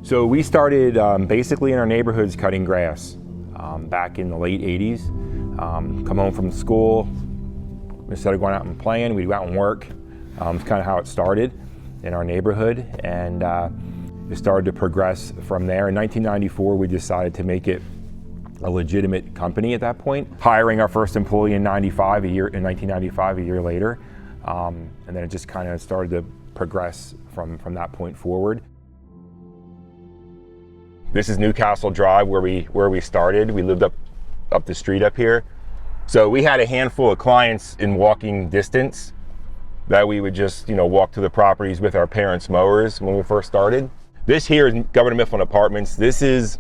So we started basically in our neighborhoods cutting grass back in the late 80s. Come home from school, instead of going out and playing, we'd go out and work. It's kind of how it started in our neighborhood, and it started to progress from there. In 1994, we decided to make it a legitimate company at that point, hiring our first employee in 1995, a year later, and then it just kind of started to progress from that point forward. This is Newcastle Drive, where we started. We lived up the street up here. So we had a handful of clients in walking distance that we would just, walk to the properties with our parents' mowers when we first started. This here is Governor Mifflin Apartments. This was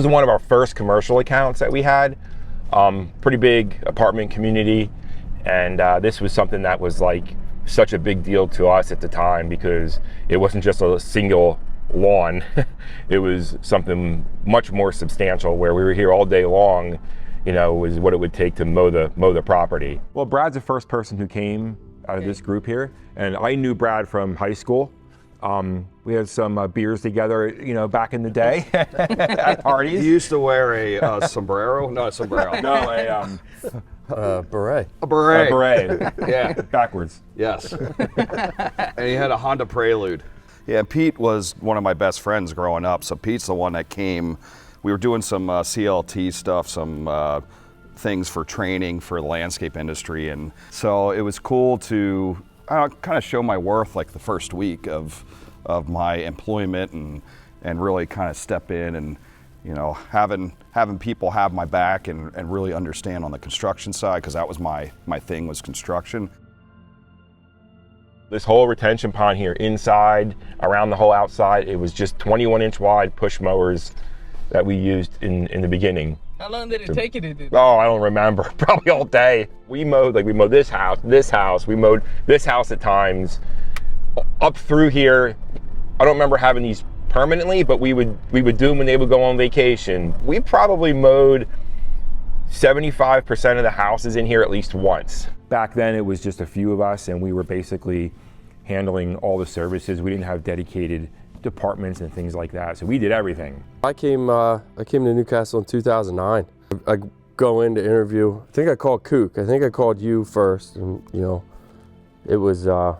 one of our first commercial accounts that we had. Pretty big apartment community, and this was something that was like such a big deal to us at the time because it wasn't just a single lawn. It was something much more substantial where we were here all day long, was what it would take to mow the property. Well, Brad's the first person who came out of this group here, and I knew Brad from high school. We had some beers together, back in the day at parties. He used to wear a sombrero, not a sombrero. No, a beret. A beret. A beret. Yeah. Backwards. Yes. And he had a Honda Prelude. Yeah, Pete was one of my best friends growing up, so Pete's the one that came. We were doing some CLT stuff, some things for training for the landscape industry, and so it was cool to kind of show my worth like the first week of my employment and really kind of step in and having people have my back and really understand on the construction side, because that was my thing, was construction. This whole retention pond here inside, around the whole outside, it was just 21-inch wide push mowers that we used in the beginning. How long did it take you to do that? Oh, I don't remember. Probably all day. We mowed this house. We mowed this house at times. Up through here, I don't remember having these permanently, but we would do them when they would go on vacation. We probably mowed 75% of the houses in here at least once. Back then it was just a few of us, and we were basically handling all the services. We didn't have dedicated departments and things like that, so we did everything. I came to Newcastle in 2009. I go in to interview. I think I called Kook. I think I called you first, and it was I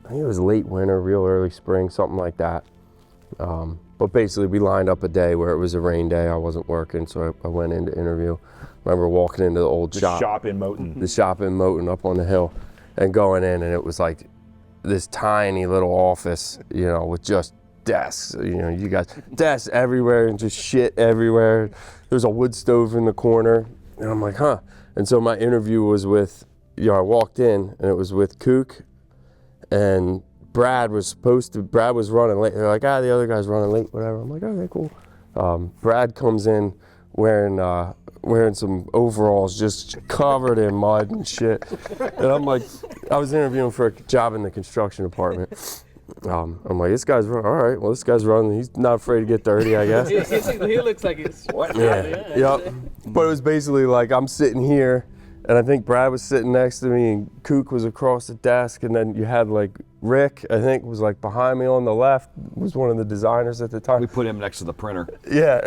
think it was late winter, real early spring, something like that. But basically we lined up a day where it was a rain day. I wasn't working, so I went in to interview. I remember walking into the old shop. The shop in Moton. The shop in Moton up on the hill, and going in, and it was like this tiny little office, with just desks. You got desks everywhere and just shit everywhere. There's a wood stove in the corner, and I'm like, huh. And so my interview was with, I walked in, and it was with Kook, and Brad was running late. They're like, the other guy's running late, whatever. I'm like, okay, cool. Brad comes in wearing some overalls just covered in mud and shit. And I'm like, I was interviewing for a job in the construction department. I'm like, this guy's running. All right, well, this guy's running. He's not afraid to get dirty, I guess. He looks like he's sweating. Yeah. Yep. But it was basically like I'm sitting here, and I think Brad was sitting next to me, and Kook was across the desk, and then you had like Rick, I think, was like behind me on the left, was one of the designers at the time. We put him next to the printer. Yeah,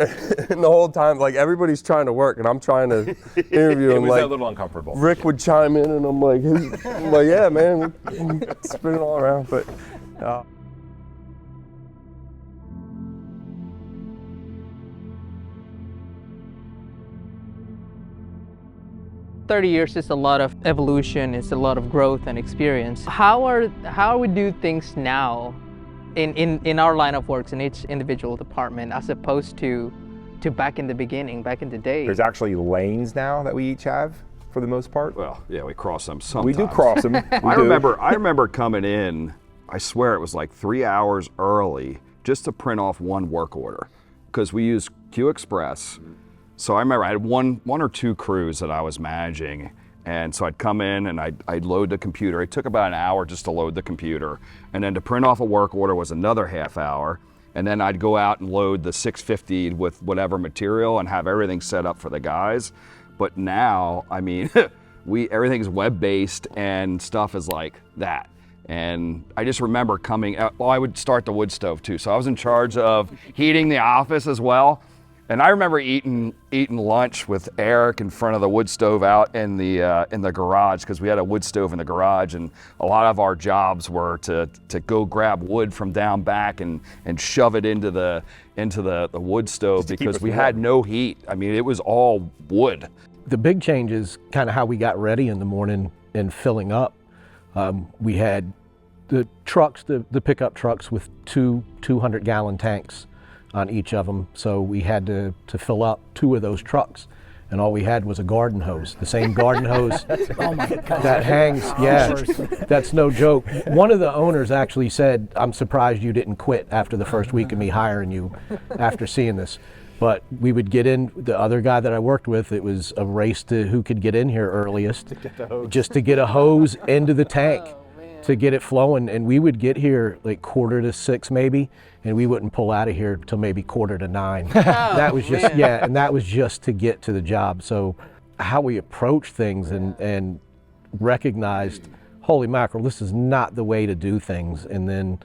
and the whole time, like, everybody's trying to work, and I'm trying to interview him. It was like, a little uncomfortable. Rick would chime in, and I'm like, yeah, man, spinning all around, but. 30 years is a lot of evolution, it's a lot of growth and experience. How we do things now in our line of works in each individual department as opposed to back in the beginning, back in the day? There's actually lanes now that we each have for the most part. Well, yeah, we cross them sometimes. We do cross them. I remember coming in, I swear it was like 3 hours early just to print off one work order because we use Q Express. So I remember I had one or two crews that I was managing, and so I'd come in and I'd load the computer. It took about an hour just to load the computer, and then to print off a work order was another half hour, and then I'd go out and load the 650 with whatever material and have everything set up for the guys. But now, I mean, everything's web-based and stuff is like that. And I just remember coming out, well, I would start the wood stove too. So I was in charge of heating the office as well. And I remember eating lunch with Eric in front of the wood stove out in the garage, because we had a wood stove in the garage, and a lot of our jobs were to go grab wood from down back and shove it into the wood stove, because we had no heat. I mean, it was all wood. The big change is kind of how we got ready in the morning and filling up. We had the trucks, the pickup trucks with two 200-gallon tanks on each of them. So we had to fill up 2 of those trucks. And all we had was a garden hose, the same garden hose that hangs. Yeah, that's no joke. One of the owners actually said, "I'm surprised you didn't quit after the first week of me hiring you after seeing this." But we would get in, the other guy that I worked with, it was a race to who could get in here earliest, just to get a hose into the tank to get it flowing. And we would get here like 5:45 maybe, and we wouldn't pull out of here till maybe 8:45. That was just, yeah, and that was just to get to the job. So how we approach things and recognized, holy mackerel, this is not the way to do things. And then,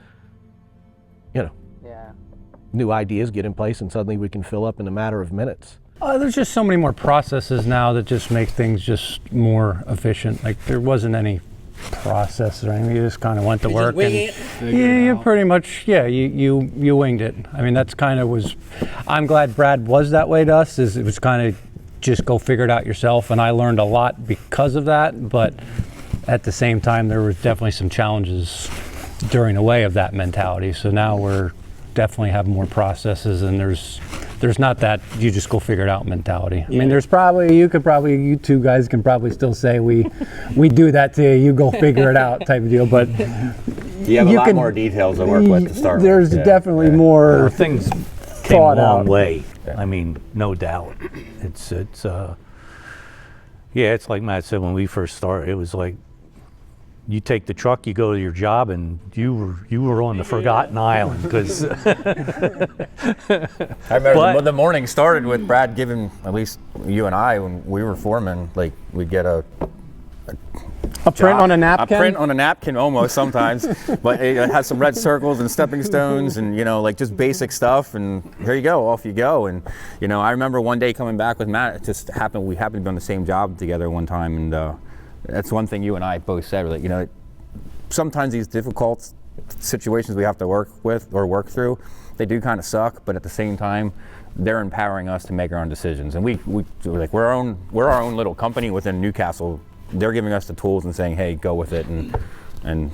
new ideas get in place, and suddenly we can fill up in a matter of minutes. There's just so many more processes now that just make things just more efficient. Like, there wasn't any process or anything. You just kind of went to work and you pretty much, you winged it. I mean, that's kind of was, I'm glad Brad was that way to us, is it was kind of just go figure it out yourself. And I learned a lot because of that, but at the same time, there was definitely some challenges during the way of that mentality. So now we're definitely have more processes, and there's not that you just go figure it out mentality. I mean, there's probably, you 2 guys can probably still say we do that to you, you go figure it out type of deal, but you have a lot more details to work with to start there's with. definitely more things came a long out. way. I mean, no doubt. It's like Matt said, when we first started, it was like, you take the truck, you go to your job, and you were on the forgotten island, because I remember the morning started with Brad giving, at least you and I, when we were foremen, like we'd get a print on a napkin? A print on a napkin almost sometimes, but it had some red circles and stepping stones and, like just basic stuff, and here you go, off you go. And, I remember one day coming back with Matt, it just happened, we happened to be on the same job together one time, and that's one thing you and I both said, like, sometimes these difficult situations we have to work with or work through, they do kind of suck, but at the same time, they're empowering us to make our own decisions. And we're our own little company within Newcastle. They're giving us the tools and saying, hey, go with it and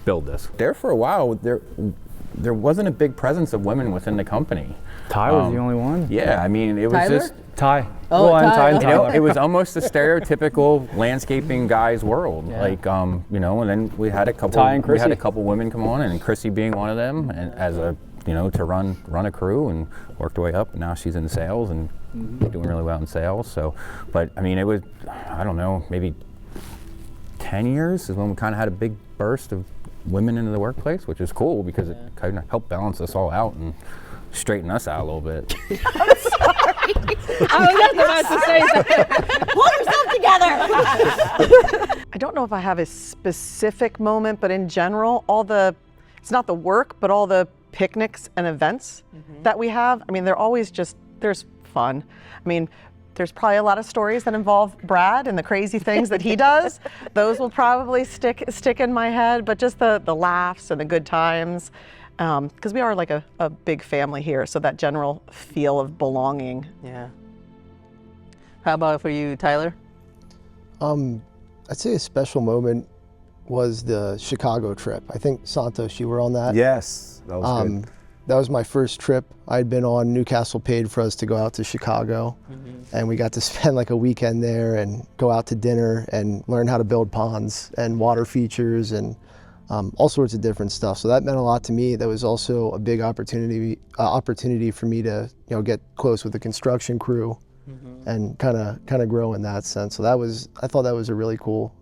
build this. There for a while, there wasn't a big presence of women within the company. Ty was the only one? Yeah, I mean, it was Tyler? just Ty. Oh, well, Ty. And Tyler. it was almost a stereotypical landscaping guy's world. Yeah. Like, and then we had a couple. Ty and we had a Chrissy. couple women come on, and Chrissy being one of them, and as a to run a crew and worked her way up. And now she's in sales and doing really well in sales. So, but I mean, it was, I don't know, maybe 10 years is when we kind of had a big burst of women into the workplace, which is cool because it kind of helped balance us all out and straighten us out a little bit. I'm sorry. I was just about to say that. Pull yourself together. I don't know if I have a specific moment, but in general, it's not the work, but all the picnics and events that we have. I mean, they're always there's fun. I mean, there's probably a lot of stories that involve Brad and the crazy things that he does. Those will probably stick in my head, but just the laughs and the good times. Because we are like a big family here, so that general feel of belonging. Yeah. How about for you, Tyler? I'd say a special moment was the Chicago trip. I think, Santos, you were on that? Yes, that was good. That was my first trip I'd been on. Newcastle paid for us to go out to Chicago, and we got to spend like a weekend there and go out to dinner and learn how to build ponds and water features and all sorts of different stuff. So that meant a lot to me. That was also a big opportunity for me to get close with the construction crew and kind of grow in that sense. So I thought that was a really cool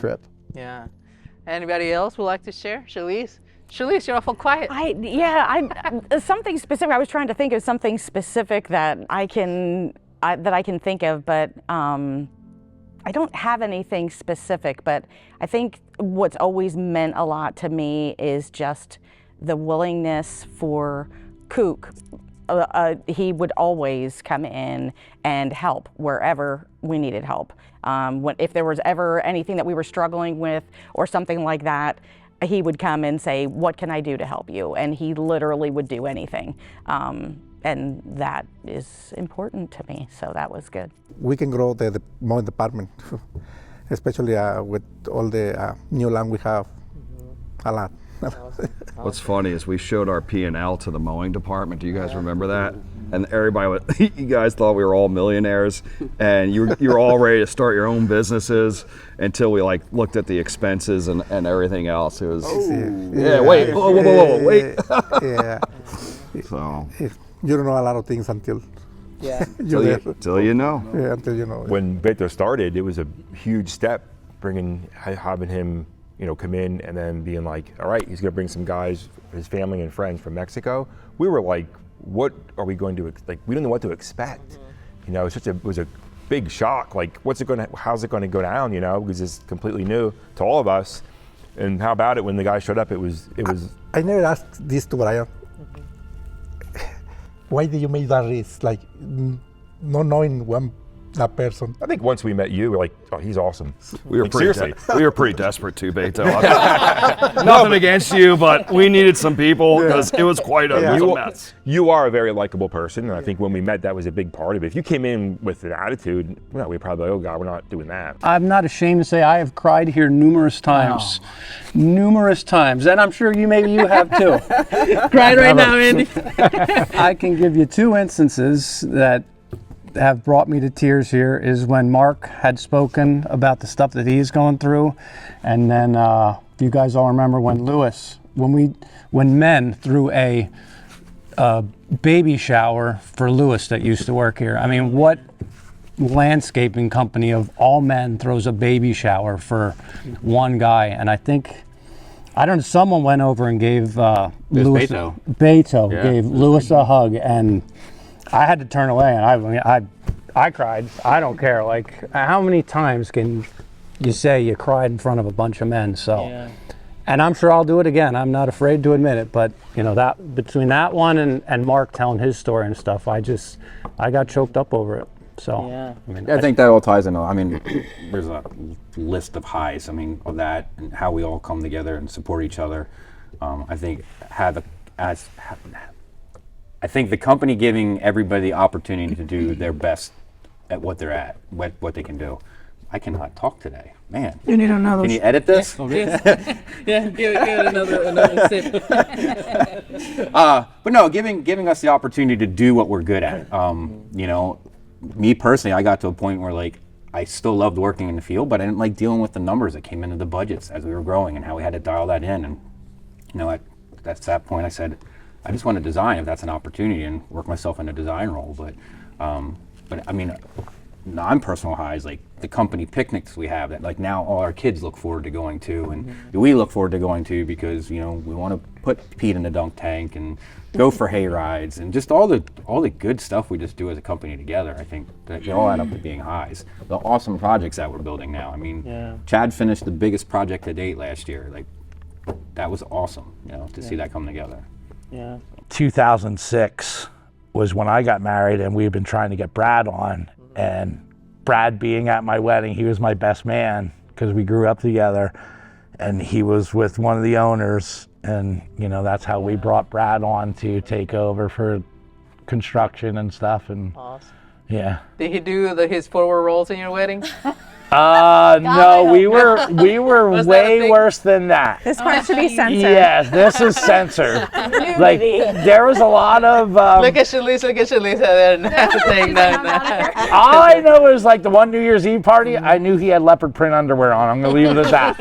trip. Yeah. Anybody else would like to share? Charlize, you're awful quiet. Something specific. I was trying to think of something specific that I can think of, but I don't have anything specific, but I think what's always meant a lot to me is just the willingness for Kook. He would always come in and help wherever we needed help. If there was ever anything that we were struggling with or something like that, he would come and say, "What can I do to help you?" And he literally would do anything. And that is important to me, so that was good. We can grow the mowing department, especially with all the new land we have, a lot. What's funny is we showed our P&L to the mowing department. Do you guys remember that? And everybody, you guys thought we were all millionaires, and you were all ready to start your own businesses until we like looked at the expenses and everything else. It was, wait, whoa, wait. Yeah. So you don't know a lot of things until until you know. Yeah, until you know. When Beto started, it was a huge step, having him, come in and then being like, all right, he's going to bring some guys, his family and friends from Mexico. We were like, what are we going to, we don't know what to expect. It was a big shock. Like, how's it going to go down, because it's completely new to all of us. And how about it when the guy showed up, it was. I never asked this to Brian. Why did you make that risk? Like, not knowing that person. I think once we met you, we're like, oh, he's awesome. We were seriously. We were pretty desperate too, Beto. Nothing against you, but we needed some people because it was quite a mess. You are a very likable person, and I think when we met, that was a big part of it. If you came in with an attitude, we'd probably like, oh God, we're not doing that. I'm not ashamed to say I have cried here numerous times. Numerous times, and I'm sure you have too. Cried right now, Andy. I can give you 2 instances that have brought me to tears here is when Mark had spoken about the stuff that he's going through, and then if you guys all remember when when men threw a baby shower for Lewis that used to work here. I mean, what landscaping company of all men throws a baby shower for one guy? And I think, someone went over and gave Lewis, Beto gave Lewis a hug, and I had to turn away, and I cried. I don't care. Like, how many times can you say you cried in front of a bunch of men? So, and I'm sure I'll do it again. I'm not afraid to admit it. But that between that one and Mark telling his story and stuff, I got choked up over it. So, I think that all ties in. I mean, there's a list of highs. I mean, of that and how we all come together and support each other. I think I think the company giving everybody the opportunity to do their best at what they're at, what they can do. I cannot talk today, man. You need another. Can you edit this? Yeah, give it another sip. But no, giving us the opportunity to do what we're good at. Me personally, I got to a point where I still loved working in the field, but I didn't like dealing with the numbers that came into the budgets as we were growing and how we had to dial that in. And at that point, I said, I just want to design if that's an opportunity and work myself in a design role. But I mean, non-personal highs, like the company picnics we have that now all our kids look forward to going to, and we look forward to going to because we want to put Pete in the dunk tank and go for hay rides and just all the good stuff we just do as a company together. I think that they all add up to being highs. The awesome projects that we're building now. I mean, Chad finished the biggest project to date last year. That was awesome. To see that come together. Yeah. 2006 was when I got married, and we had been trying to get Brad on. And Brad being at my wedding, he was my best man because we grew up together, and he was with one of the owners, and that's how we brought Brad on to take over for construction and stuff. And awesome. Yeah. Did he do his forward rolls in your wedding? No, we were way worse than that. This part should be censored. Yes, this is censored. There was a lot of. Look at Shalisa there. All I know is the one New Year's Eve party, I knew he had leopard print underwear on. I'm gonna leave it at that.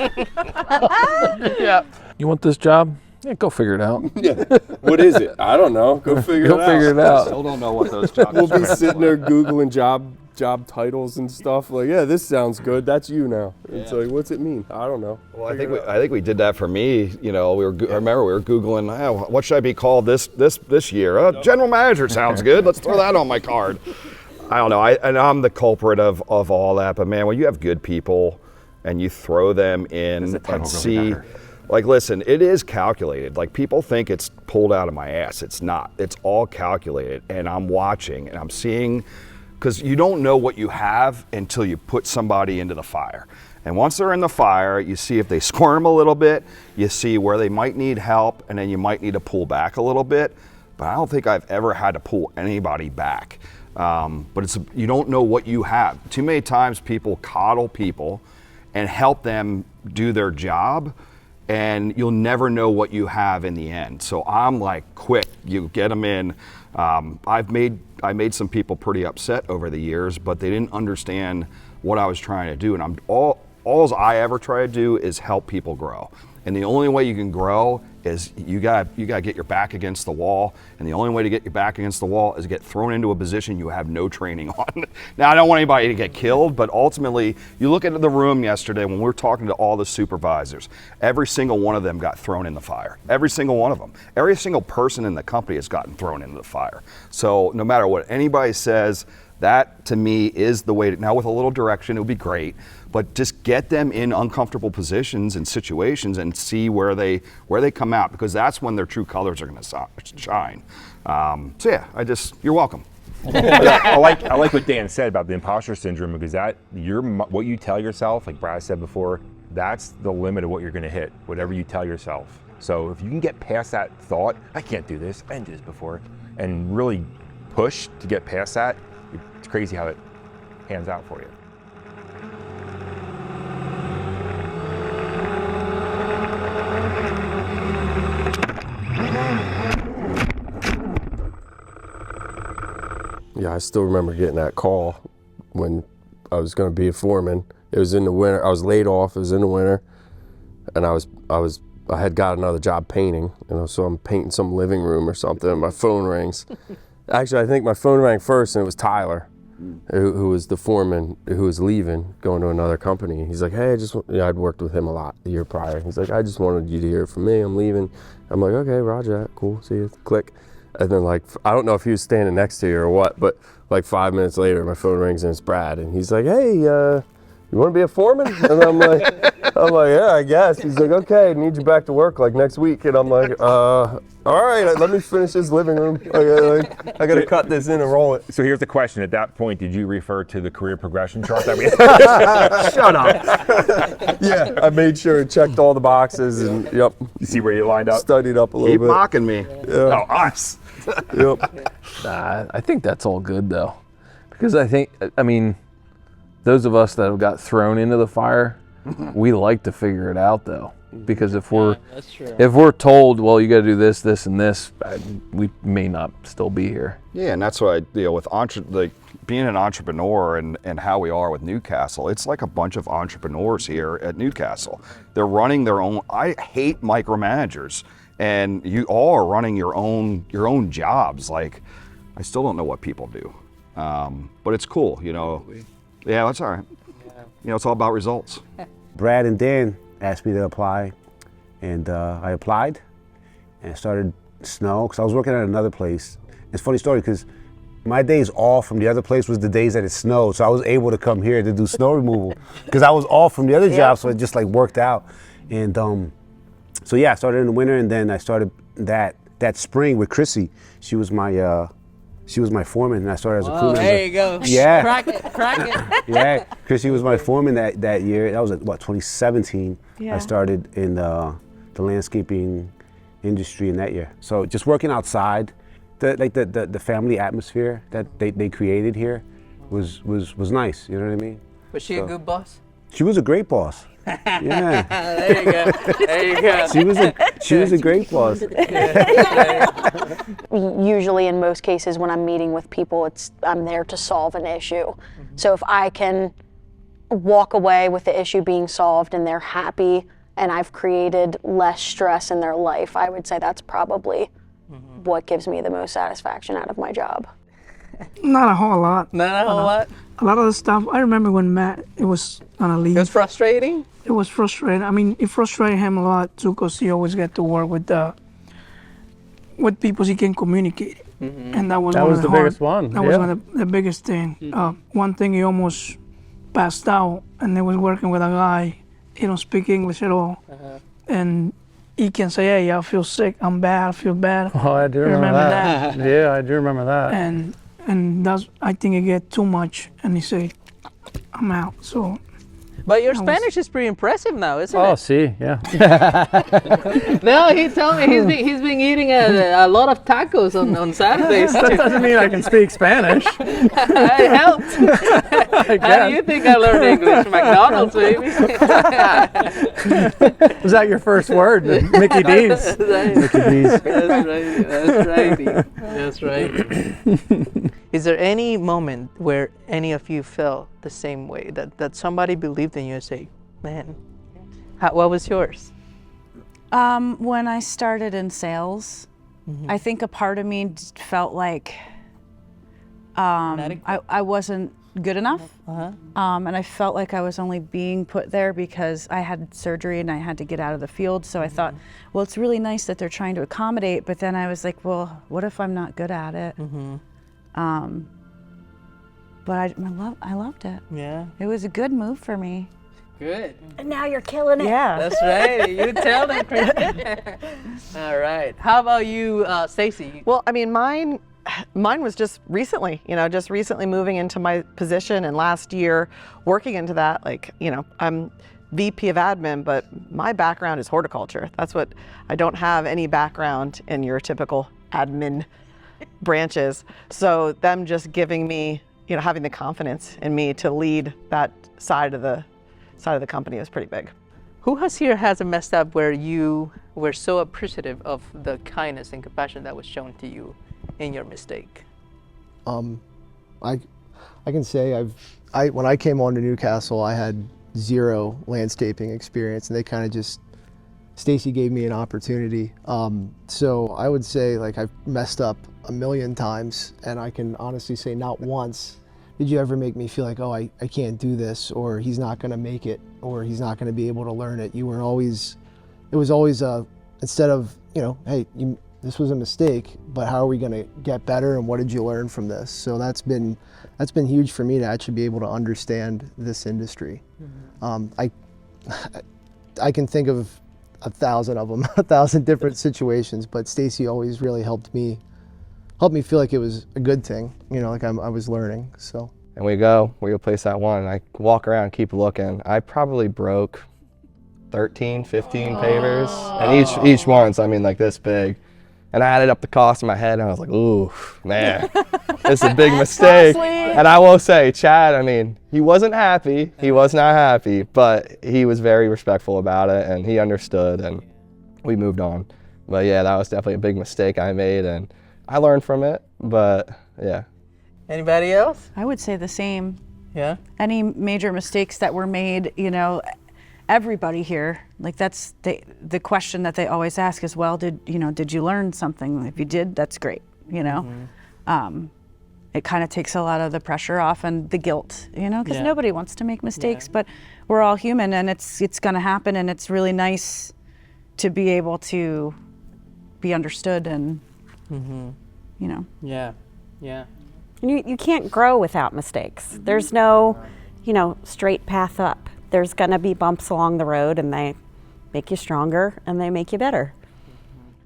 Yeah. You want this job? Yeah, go figure it out. Yeah. What is it? I don't know. Go figure it out. Go figure it out. Still don't know what those jobs We'll be sitting there Googling job titles and stuff. This sounds good. That's you now. It's what's it mean? I don't know. Well, I think we did that for me. I remember we were Googling, what should I be called this year? General manager sounds good. Let's throw that on my card. I don't know. And I'm the culprit of all that. But man, when you have good people and you throw them in and see, like, listen, it is calculated. Like, people think it's pulled out of my ass. It's not. It's all calculated. And I'm watching and I'm seeing, because you don't know what you have until you put somebody into the fire. And once they're in the fire, you see if they squirm a little bit, you see where they might need help, and then you might need to pull back a little bit. But I don't think I've ever had to pull anybody back. But you don't know what you have. Too many times people coddle people and help them do their job, and you'll never know what you have in the end. So I'm like, quick, you get them in. I made some people pretty upset over the years, but they didn't understand what I was trying to do. And all I ever try to do is help people grow. And the only way you can grow is you got to get your back against the wall. And the only way to get your back against the wall is get thrown into a position you have no training on. Now, I don't want anybody to get killed, but ultimately, you look into the room yesterday when we were talking to all the supervisors, every single one of them got thrown in the fire. Every single one of them. Every single person in the company has gotten thrown into the fire. So no matter what anybody says, that to me is the way to, now with a little direction, it would be great, but just get them in uncomfortable positions and situations and see where they come out, because that's when their true colors are going to shine. So yeah, you're welcome. I like what Dan said about the imposter syndrome, because what you tell yourself, like Brad said before, that's the limit of what you're going to hit, whatever you tell yourself. So if you can get past that thought, I can't do this, I didn't do this before, and really push to get past that, it's crazy how it pans out for you. Yeah, I still remember getting that call when I was going to be a foreman. It was in the winter. I was laid off. It was in the winter, and I had got another job painting. So I'm painting some living room or something. And my phone rings. Actually, I think my phone rang first, and it was Tyler, who was the foreman who was leaving, going to another company. He's like, hey, I'd worked with him a lot the year prior. He's like, I just wanted you to hear from me. I'm leaving. I'm like, okay, roger that. Cool. See you. Click. And then, like, I don't know if he was standing next to you or what, but like 5 minutes later, my phone rings and it's Brad, and he's like, hey, you want to be a foreman? And I'm like, yeah, I guess. He's like, okay, I need you back to work like next week. And I'm like, all right, let me finish this living room. I got to cut this in and roll it. So here's the question. At that point, did you refer to the career progression chart that we had? Shut up. Yeah, I made sure and checked all the boxes and, yep. You see where you lined up? Studied up a little bit. Keep mocking me. Yeah. Oh, us. Yep. Nah, I think that's all good, though. Because I mean, those of us that have got thrown into the fire, we like to figure it out, though. Because if we're told, well, you got to do this, this, and this, we may not still be here. Yeah, and that's why with being an entrepreneur and how we are with Newcastle, it's like a bunch of entrepreneurs here at Newcastle. They're running their own. I hate micromanagers, and you all are running your own jobs. Like, I still don't know what people do, but it's cool, you know. Yeah, that's all right. You know, it's all about results. Brad and Dan asked me to apply, and I applied and started snow, because I was working at another place. It's a funny story, because my days off from the other place was the days that it snowed, so I was able to come here to do snow removal because I was off from the other job, so it just like worked out. And so yeah, I started in the winter, and then I started that spring with Chrissy. She was my foreman, and I started as a crew member. There you go. Yeah. Crack it. Yeah, Chrissy was my foreman that year. That was 2017. Yeah. I started in the landscaping industry in that year. So just working outside, the family atmosphere that they created here was nice. You know what I mean? Was she a good boss? She was a great boss. Yeah. There you go. There you go. She was a great boss. Usually, in most cases, when I'm meeting with people, I'm there to solve an issue. So if I can walk away with the issue being solved and they're happy and I've created less stress in their life, I would say that's probably what gives me the most satisfaction out of my job. Not a whole lot. Not a whole lot? A lot of the stuff, I remember when Matt, it was on a leave. It was frustrating? It was frustrating. I mean, it frustrated him a lot too, because he always got to work with people he can communicate. and that was That one was of the hard- biggest one, That was yeah. one of the biggest thing. One thing, he almost passed out, and they was working with a guy. He don't speak English at all, and he can say, "Hey, I feel sick. I'm bad. I feel bad." Oh, I do You remember that. Yeah, I do remember that. And that's, I think it get too much, and he say, "I'm out." So. But your Spanish is pretty impressive now, isn't Oh, it? see, yeah. No, he told me he's been eating a lot of tacos on Saturdays. That doesn't mean I can speak Spanish. It helped. How do you think I learned English? McDonald's, baby. Was that your first word? Mickey D's. Mickey D's. That's right. That's right. That's right. Is there any moment where any of you felt the same way, that somebody believed in you and say, man, what was yours? When I started in sales, I think a part of me felt like I wasn't good enough. And I felt like I was only being put there because I had surgery and I had to get out of the field. So I thought, well, it's really nice that they're trying to accommodate, but then I was like, well, what if I'm not good at it? But I loved it. Yeah. It was a good move for me. Good. And now you're killing it. Yeah. That's right. You tell them. All right. How about you, Stacy? Well, I mean, mine was just recently, just recently moving into my position, and last year working into that. Like, I'm VP of admin, but my background is horticulture. That's what, I don't have any background in your typical admin branches. So them just giving me, having the confidence in me to lead that side of the company was pretty big. Who has a messed up where you were so appreciative of the kindness and compassion that was shown to you in your mistake? I can say when I came on to Newcastle, I had zero landscaping experience, and they kind of Stacy gave me an opportunity. So I would say, like, I've messed up a million times, and I can honestly say not once did you ever make me feel like, oh, I can't do this, or he's not going to make it, or he's not going to be able to learn it. It was always instead of, hey, this was a mistake, but how are we going to get better, and what did you learn from this? So that's been huge for me to actually be able to understand this industry. I can think of 1,000 of them, 1,000 different situations, but Stacy always really helped me feel like it was a good thing, like I was learning. So. And we go place that one, and I walk around, keep looking. I probably broke 13, 15 pavers, and each one's, like this big. And I added up the cost in my head, and I was like, ooh, man, it's a big mistake. And I will say, Chad, he wasn't happy. He was not happy, but he was very respectful about it, and he understood, and we moved on. But yeah, that was definitely a big mistake I made, and I learned from it, but yeah. Anybody else? I would say the same. Yeah? Any major mistakes that were made, everybody here, like that's the question that they always ask is, well, did you learn something? If you did, that's great, It kind of takes a lot of the pressure off and the guilt, because nobody wants to make mistakes, but we're all human, and it's going to happen, and it's really nice to be able to be understood and, Yeah, yeah. You can't grow without mistakes. There's no, straight path up. There's gonna be bumps along the road, and they make you stronger and they make you better.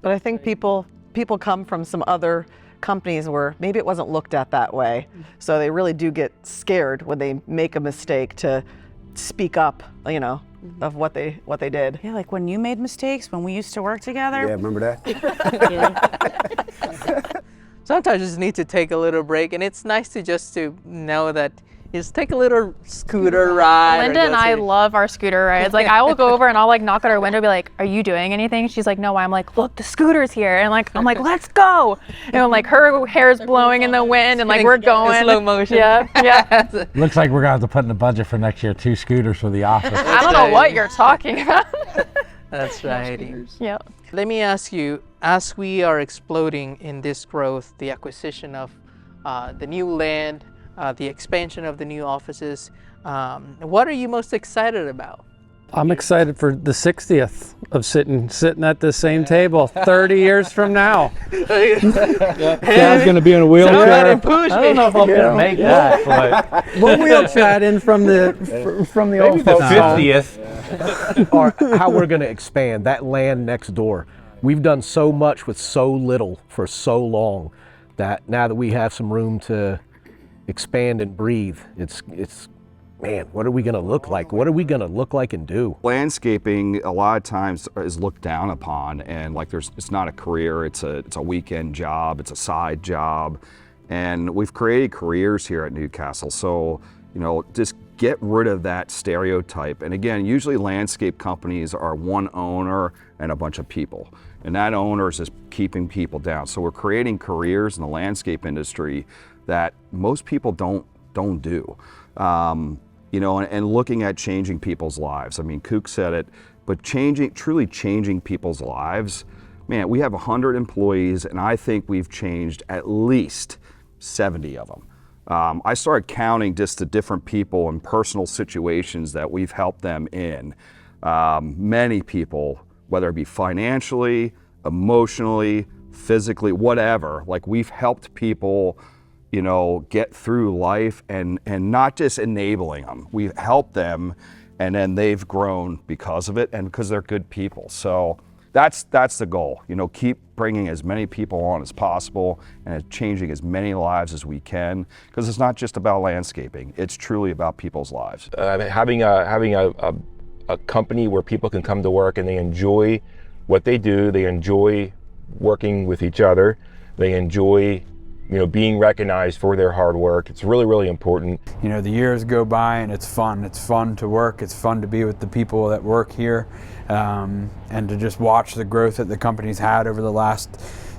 But I think people come from some other companies where maybe it wasn't looked at that way. So they really do get scared when they make a mistake to speak up, of what they did. Yeah, like when you made mistakes, when we used to work together. Yeah, remember that? Sometimes you just need to take a little break, and it's nice to know that you just take a little scooter ride. Linda and I love our scooter rides. Like, I will go over and I'll knock at her window and be like, are you doing anything? She's like, no. I'm like, look, the scooter's here. And I'm like, let's go. And her hair's blowing in the wind, and we're going. In slow motion. Yeah. Looks like we're going to have to put in the budget for next year 2 scooters for the office. I don't know what you're talking about. That's right. Yeah. Let me ask you, as we are exploding in this growth, the acquisition of the new land, the expansion of the new offices, what are you most excited about? I'm excited for the 60th of sitting at the same table 30 years from now. Chad's gonna be in a wheelchair. I don't know if I'm gonna make that, but we'll wheel Chad in from the old folks. 50th. Or how we're going to expand that land next door. We've done so much with so little for so long that now that we have some room to expand and breathe, it's man, what are we going to look like? What are we going to look like and do? Landscaping a lot of times is looked down upon, and like it's not a career, it's a weekend job, it's a side job. And we've created careers here at Newcastle. So, you know, just get rid of that stereotype. And again, usually landscape companies are one owner and a bunch of people. And that owner is just keeping people down. So we're creating careers in the landscape industry that most people don't do. You know, and looking at changing people's lives. I mean, Kook said it, but truly changing people's lives. Man, we have 100 employees, and I think we've changed at least 70 of them. I started counting just the different people and personal situations that we've helped them in. Many people, whether it be financially, emotionally, physically, whatever, like we've helped people, you know, get through life and not just enabling them. We've helped them, and then they've grown because of it and because they're good people. So that's the goal, you know, keep bringing as many people on as possible and changing as many lives as we can, because it's not just about landscaping, it's truly about people's lives. Having a company where people can come to work and they enjoy what they do, they enjoy working with each other, they enjoy, you know, being recognized for their hard work. It's really, really important. You know, the years go by and it's fun. It's fun to work. It's fun to be with the people that work here, and to just watch the growth that the company's had over the last,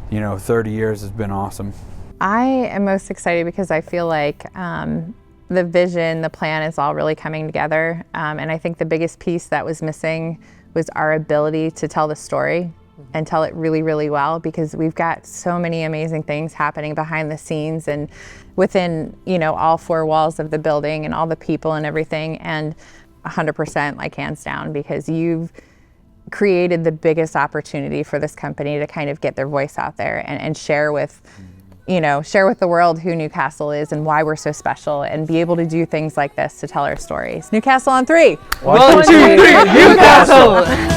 30 years has been awesome. I am most excited because I feel like the vision, the plan is all really coming together. And I think the biggest piece that was missing was our ability to tell the story and tell it really, really well, because we've got so many amazing things happening behind the scenes and within, all four walls of the building and all the people and everything. And 100% like hands down, because you've created the biggest opportunity for this company to kind of get their voice out there and share with, share with the world who Newcastle is and why we're so special, and be able to do things like this to tell our stories. Newcastle on 3. 1, 2, 3, Newcastle!